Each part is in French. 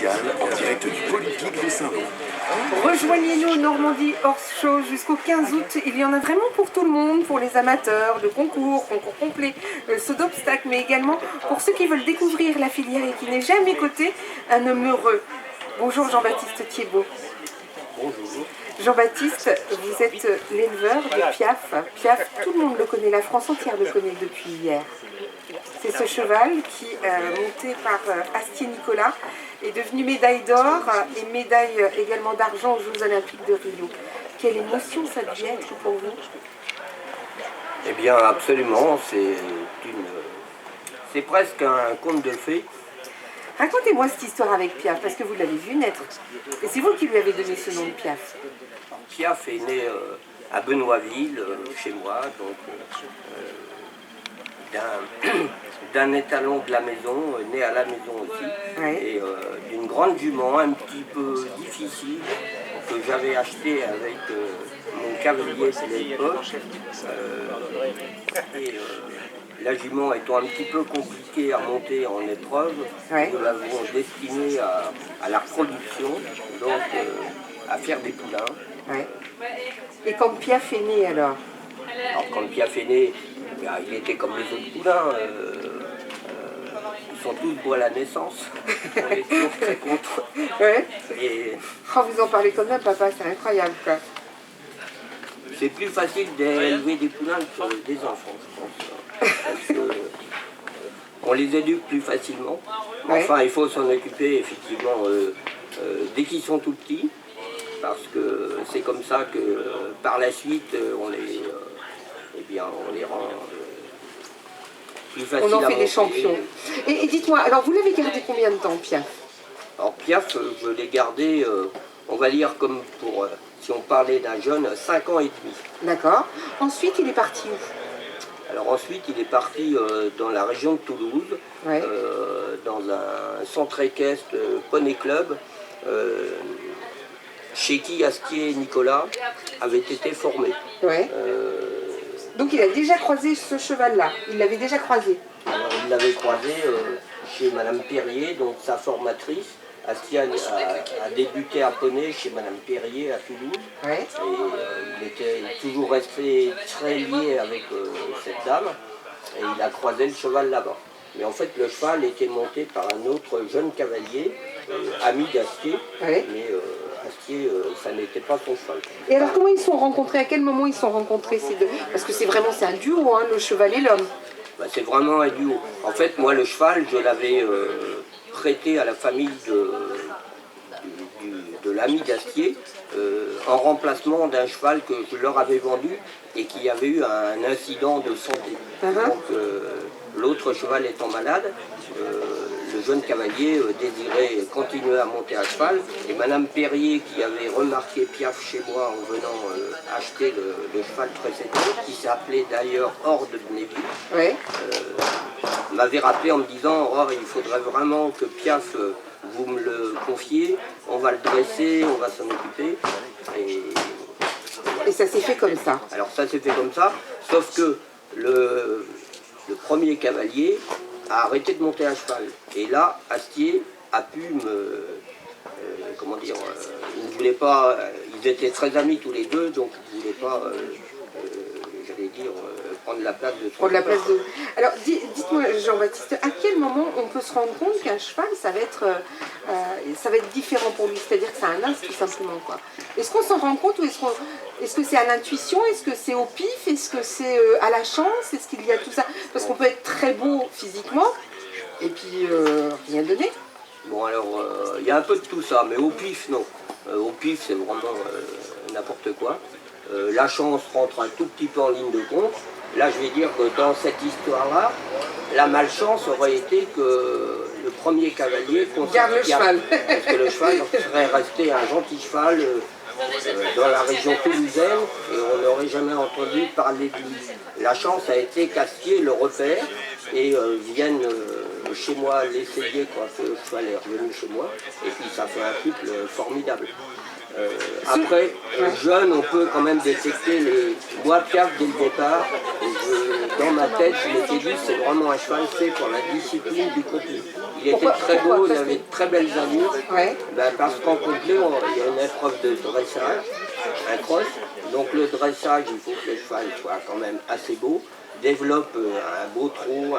Mondial en direct du Polypique de Saint-Lô. Rejoignez-nous au Normandie Horse Show jusqu'au 15 août. Il y en a vraiment pour tout le monde, pour les amateurs de concours complet, saut d'obstacles, mais également pour ceux qui veulent découvrir la filière et qui n'est jamais coté, un homme heureux. Bonjour Jean-Baptiste Thiebaud. Bonjour. Jean-Baptiste, vous êtes l'éleveur de Piaf. Piaf, tout le monde le connaît, la France entière le connaît depuis hier. C'est ce cheval qui, monté par Astier Nicolas, est devenu médaille d'or et médaille également d'argent aux Jeux Olympiques de Rio. Quelle émotion ça devait être pour vous? Eh bien, absolument, c'est presque un conte de fées. Racontez-moi cette histoire avec Piaf, parce que vous l'avez vu naître. Et c'est vous qui lui avez donné ce nom de Piaf. Piaf est né à Benoîtville, chez moi, donc d'un étalon de la maison, né à la maison aussi, et d'une grande jument un petit peu difficile que j'avais acheté avec mon cavalier de l'époque. La jument étant un petit peu compliquée à monter en épreuve, nous l'avons destinée à la reproduction, donc à faire des poulains. Et quand Piaf est né alors? Alors quand Piaf est né, il était comme les autres poulains, ils sont tous beaux à la naissance, on est toujours très contents. Et vous en parlez comme ça, papa, c'est incroyable quoi. C'est plus facile d'élever des poulains que des enfants, je pense. Parce que on les éduque plus facilement. Enfin, il faut s'en occuper effectivement dès qu'ils sont tout petits, parce que c'est comme ça que par la suite on les rend plus faciles à monter. On en fait des champions. Et dites-moi, alors vous l'avez gardé combien de temps, Piaf? Alors Piaf, je l'ai gardé, on va dire comme pour, si on parlait d'un jeune, 5 ans et demi. D'accord. Ensuite, il est parti où? Alors ensuite, il est parti dans la région de Toulouse, dans un centre équestre Poney Club, chez qui Astier Nicolas avait été formé. Donc il a déjà croisé ce cheval-là, il l'avait déjà croisé? Alors, il l'avait croisé chez Madame Perrier, donc sa formatrice. Astier a débuté à Poney chez Madame Perrier à Toulouse. Et il était toujours resté très lié avec cette dame. Et il a croisé le cheval là-bas. Mais en fait, le cheval était monté par un autre jeune cavalier, ami d'Astier. Mais Astier, ça n'était pas son cheval. Et alors comment ils se sont rencontrés? À quel moment ils se sont rencontrés ces deux? Parce que c'est un duo, hein, le cheval et l'homme. C'est vraiment un duo. En fait, moi, le cheval, je l'avais prêté à la famille de l'ami d'Astier en remplacement d'un cheval que je leur avais vendu et qui avait eu un incident de santé. Donc l'autre cheval étant malade, le jeune cavalier désirait continuer à monter à cheval et Madame Perrier, qui avait remarqué Piaf chez moi en venant acheter le cheval précédent, qui s'appelait d'ailleurs Hors de Bnéville, m'avait rappelé en me disant oh, il faudrait vraiment que Piaf vous me le confiez, on va le dresser, on va s'en occuper. Et ça s'est fait comme ça. Alors ça s'est fait comme ça, sauf que le premier cavalier a arrêté de monter à cheval. Et là, Astier a pu me... comment dire, il ne voulait pas... ils étaient très amis tous les deux, donc il ne voulait pas, j'allais dire, prendre la place de... Alors, dites-moi, Jean-Baptiste, à quel moment on peut se rendre compte qu'un cheval, ça va être différent pour lui? C'est-à-dire que c'est un as, tout simplement, quoi. Est-ce qu'on s'en rend compte ou est-ce que c'est à l'intuition? Est-ce que c'est au pif? Est-ce que c'est à la chance? Est-ce qu'il y a tout ça? Parce qu'on peut être très beau physiquement et puis rien donner. Bon, alors, il y a un peu de tout ça, mais au pif, non. Au pif, c'est vraiment n'importe quoi. La chance rentre un tout petit peu en ligne de compte. Là, je vais dire que dans cette histoire-là, la malchance aurait été que le premier cavalier garde le cheval. Parce que le cheval serait resté un gentil cheval dans la région toulousaine et on n'aurait jamais entendu parler de lui. La chance a été qu'Astier le repère et vienne chez moi l'essayer quand le cheval est revenu chez moi. Et puis ça fait un couple formidable. Après, jeune, on peut quand même détecter les... Moi, Piaf, dès le départ, dans ma tête, je m'étais dit c'est vraiment un cheval fait pour la discipline du complet. Il était très beau, il avait de très belles allures. Ouais. Ben, parce qu'en complet, il y a une épreuve de dressage, un cross. Donc le dressage, il faut que le cheval soit quand même assez beau, développe un beau trot,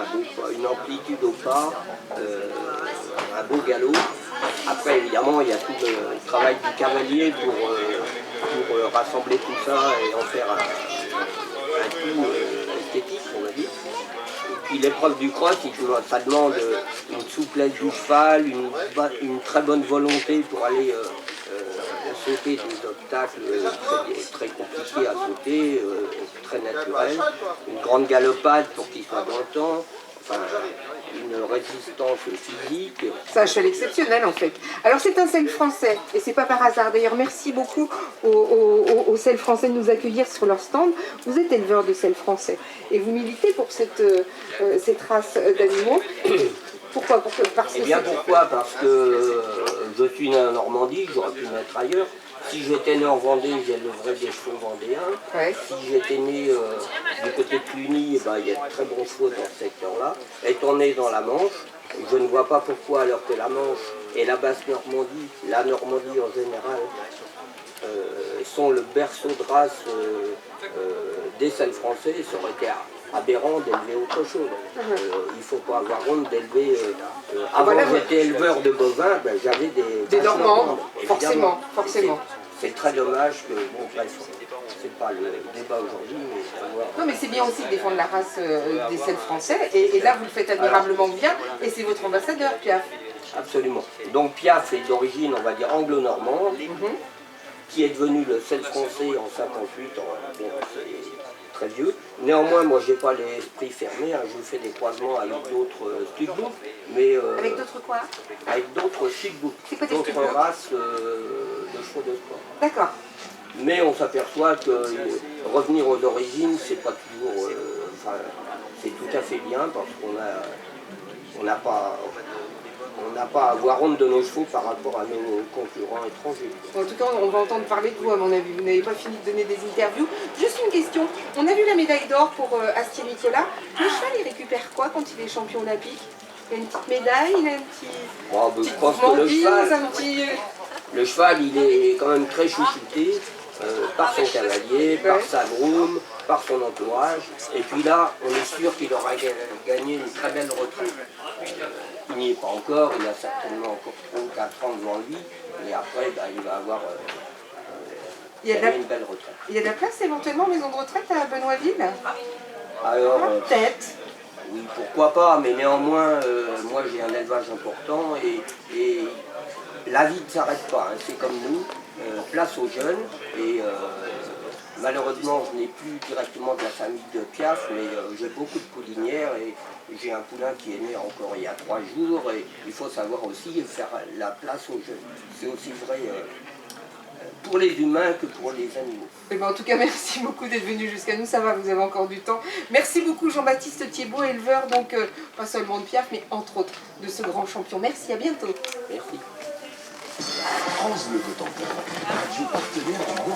une amplitude au pas, un beau galop. Après, évidemment, il y a tout le travail du cavalier pour rassembler tout ça et en faire un tout esthétique, on va dire. Et puis l'épreuve du cross, ça demande une souplesse du cheval, une très bonne volonté pour aller sauter des obstacles très compliqués à sauter, très naturels, une grande galopade pour qu'il soit dans le temps. Enfin, une résistance physique. C'est un cheval exceptionnel en fait. Alors c'est un sel français et c'est pas par hasard. D'ailleurs merci beaucoup aux sel français de nous accueillir sur leur stand. Vous êtes éleveur de sel français et vous militez pour cette race d'animaux. Pourquoi? Parce que pourquoi? Parce que je suis né en Normandie, j'aurais pu naître ailleurs. Si j'étais né en Vendée, j'élèverais des chevaux vendéens. Ouais. Si j'étais né du côté de Cluny, il y a de très bons chevaux dans ce secteur-là. Étant né dans la Manche, je ne vois pas pourquoi, alors que la Manche et la Basse-Normandie, la Normandie en général, sont le berceau de race des sels français, ça aurait été aberrant d'élever autre chose. Il ne faut pas avoir honte d'élever. Avant, j'étais éleveur de bovins, j'avais des Normands, forcément. C'est très dommage que, bon, bref, c'est pas le débat aujourd'hui, mais savoir... Non, mais c'est bien aussi de défendre la race des sels français, et là vous le faites admirablement bien, et c'est votre ambassadeur, Piaf. Absolument. Donc Piaf est d'origine, on va dire, anglo-normande, qui est devenu le sel français en 58, bon, c'est très vieux. Néanmoins, moi, j'ai pas l'esprit fermé, hein, je fais des croisements avec d'autres studbooks, mais... Avec d'autres quoi? Avec d'autres studbooks, d'autres races de chevaux de sport. D'accord. Mais on s'aperçoit que revenir aux origines, c'est pas toujours... c'est tout à fait bien parce qu'on n'a pas à avoir honte de nos chevaux par rapport à nos concurrents étrangers. En tout cas, on va entendre parler de vous à mon avis. Vous n'avez pas fini de donner des interviews. Juste une question. On a vu la médaille d'or pour Astier Nicolas. Le cheval, il récupère quoi quand il est champion olympique? Il a une petite médaille, il a un petit... je pense que le cheval, il est quand même très chouchouté par son cavalier, par sa groom, par son entourage. Et puis là, on est sûr qu'il aura gagné une très belle retraite. Il n'y est pas encore, il a certainement encore 3 ou 4 ans devant lui, et après, il va avoir une belle retraite. Il y a de la place éventuellement en maison de retraite à Benoîtville? Alors, peut-être. Oui, pourquoi pas, mais néanmoins, moi j'ai un élevage important et la vie ne s'arrête pas, hein, c'est comme nous, place aux jeunes, et malheureusement je n'ai plus directement de la famille de Piaf, mais j'ai beaucoup de poulinières et j'ai un poulain qui est né encore il y a 3 jours, et il faut savoir aussi faire la place aux jeunes. C'est aussi vrai pour les humains que pour les animaux. Eh ben, en tout cas, merci beaucoup d'être venu jusqu'à nous, ça va, vous avez encore du temps. Merci beaucoup Jean-Baptiste Thiebaud, éleveur, donc pas seulement de Piaf, mais entre autres de ce grand champion. Merci, à bientôt. Merci. France Bleu Cotentin, radio partenaire du